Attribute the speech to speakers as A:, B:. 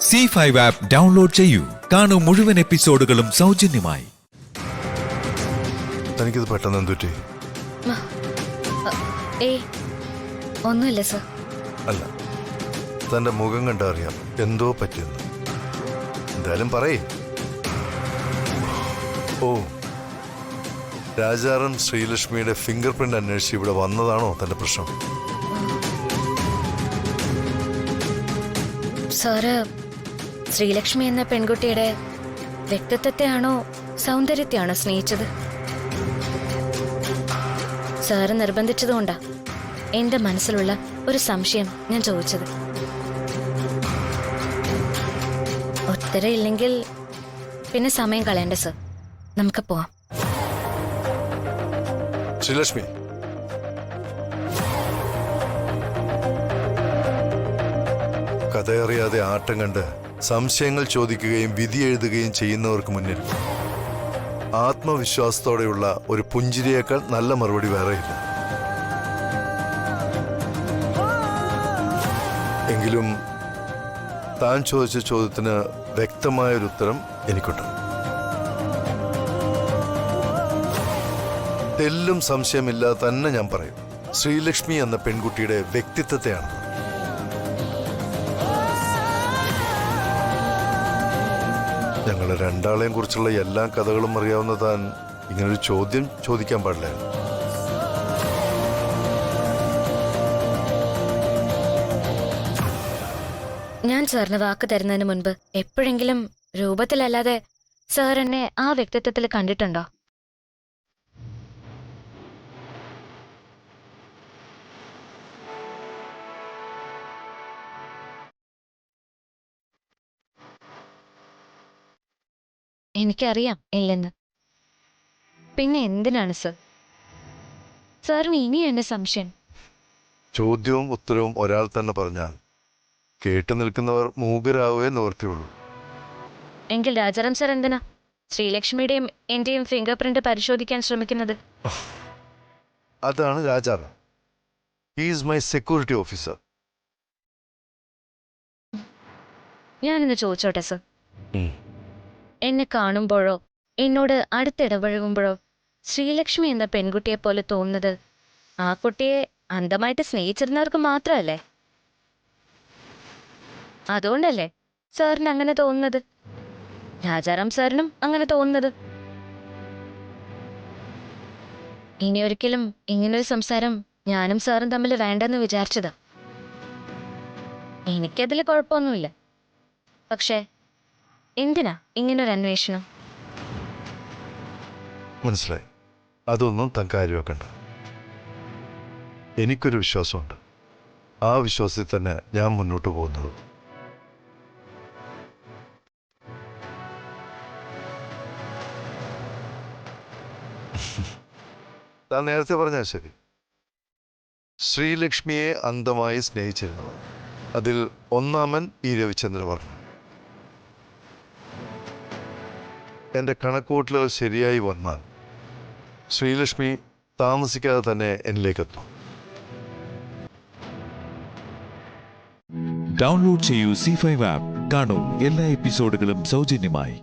A: C5 app download ചെയ്യൂ. കാണൂ മുഴുവൻ എപ്പിസോഡുകളും സൗജന്യമായി.
B: തനിക്കിത് പെട്ടെന്ന് എന്തുറ്റി?
C: ഒന്നുമില്ല സർ.
B: അല്ല, തന്റെ മുഖം കണ്ടറിയാം എന്തോ പറ്റിയെന്ന്. എന്തായാലും പറയേ. ഓ, രാജാറാം ശ്രീലക്ഷ്മിയുടെ ഫിംഗർ പ്രിന്റ് അന്വേഷിച്ച് ഇവിടെ വന്നതാണോ തന്റെ പ്രശ്നം?
C: സാറ് ശ്രീലക്ഷ്മി എന്ന പെൺകുട്ടിയുടെ വ്യക്തിത്വത്തെയാണോ സൗന്ദര്യത്തെയാണോ സ്നേഹിച്ചത്? സാറ് നിർബന്ധിച്ചതുകൊണ്ടാ എന്റെ മനസ്സിലുള്ള ഒരു സംശയം ഞാൻ ചോദിച്ചത്. ഉത്തരം ഇല്ലെങ്കിൽ പിന്നെ സമയം കളയണ്ട സർ, നമുക്ക് പോവാം.
B: ശ്രീലക്ഷ്മി, കഥയറിയാതെ ആട്ടം കണ്ട് സംശയങ്ങൾ ചോദിക്കുകയും വിധി എഴുതുകയും ചെയ്യുന്നവർക്ക് മുന്നിൽ ആത്മവിശ്വാസത്തോടെയുള്ള ഒരു പുഞ്ചിരിയേക്കാൾ നല്ല മറുപടി വേറെയില്ല. എങ്കിലും താൻ ചോദിച്ച ചോദ്യത്തിന് വ്യക്തമായൊരു ഉത്തരം എനിക്കുണ്ട്. തെല്ലും സംശയമില്ലാതെ തന്നെ ഞാൻ പറയും, ശ്രീലക്ഷ്മി എന്ന പെൺകുട്ടിയുടെ വ്യക്തിത്വത്തെയാണ്. ഞങ്ങളെ രണ്ടാളെയും കുറിച്ചുള്ള എല്ലാ കഥകളും അറിയാവുന്ന താൻ ഇങ്ങനൊരു ചോദ്യം ചോദിക്കാൻ പാടില്ല.
C: ഞാൻ സാറിന് വാക്ക് തരുന്നതിന് മുൻപ് എപ്പോഴെങ്കിലും രൂപത്തിലല്ലാതെ സാർ എന്നെ ആ വ്യക്തിത്വത്തിൽ കണ്ടിട്ടുണ്ടോ? എനിക്കറിയാം ഇല്ലെന്ന്. പിന്നെ എന്തിനാണ് സർ സാറിന് ഇനിയും എന്നെ സംശയം?
B: ചോദ്യവും ഉത്തരവും ഒരാൾ തന്നെ പറഞ്ഞാൽ കേട്ടു നിൽക്കുന്നവർ മൂകരാവുകയെ നിവർത്തിയുള്ളൂ.
C: എങ്കിൽ രാജാറാം സർ എന്തിനാ ശ്രീലക്ഷ്മിയുടെയും എന്റെയും ഫിംഗർ പ്രിന്റ് പരിശോധിക്കാൻ ശ്രമിക്കുന്നത്?
B: അതാണ് Rajaram. He is my security officer.
C: ഞാനിന്ന് ചോദിച്ചോട്ടെ സർ, എന്നെ കാണുമ്പോഴോ എന്നോട് അടുത്തിടപഴകുമ്പോഴോ ശ്രീലക്ഷ്മി എന്ന പെൺകുട്ടിയെ പോലെ തോന്നുന്നത് ആ കുട്ടിയെ അന്ധമായിട്ട് സ്നേഹിച്ചിരുന്നവർക്ക് മാത്രമല്ലേ? അതുകൊണ്ടല്ലേ സാറിന് അങ്ങനെ തോന്നുന്നത്? രാജാറാം സാറിനും അങ്ങനെ തോന്നുന്നത്? ഇനിയൊരിക്കലും ഇങ്ങനൊരു സംസാരം ഞാനും സാറും തമ്മിൽ വേണ്ടെന്ന് വിചാരിച്ചതാ. എനിക്കതിൽ കുഴപ്പമൊന്നുമില്ല. പക്ഷേ എന്തിനാ ഇങ്ങനൊരു അന്വേഷണം?
B: മനസ്സിലായി. അതൊന്നും താൻ കാര്യമാക്കണ്ട. എനിക്കൊരു വിശ്വാസമുണ്ട്. ആ വിശ്വാസത്തിൽ തന്നെ ഞാൻ മുന്നോട്ട് പോകുന്നത്. താൻ നേരത്തെ പറഞ്ഞാൽ ശരി. ശ്രീലക്ഷ്മിയെ അന്ധമായി സ്നേഹിച്ചിരുന്നത് അതിൽ ഒന്നാമൻ ഈ രവിചന്ദ്ര വർമ്മ. എൻ്റെ കണക്കൂട്ടലുകൾ ശരിയായി വന്നാൽ ശ്രീലക്ഷ്മി താമസിക്കാതെ തന്നെ എന്നിലേക്കെത്തും.
A: ഡൗൺലോഡ് ചെയ്യൂ C5 ആപ്പ്. കാണൂ എല്ലാ എപ്പിസോഡുകളും സൗജന്യമായി.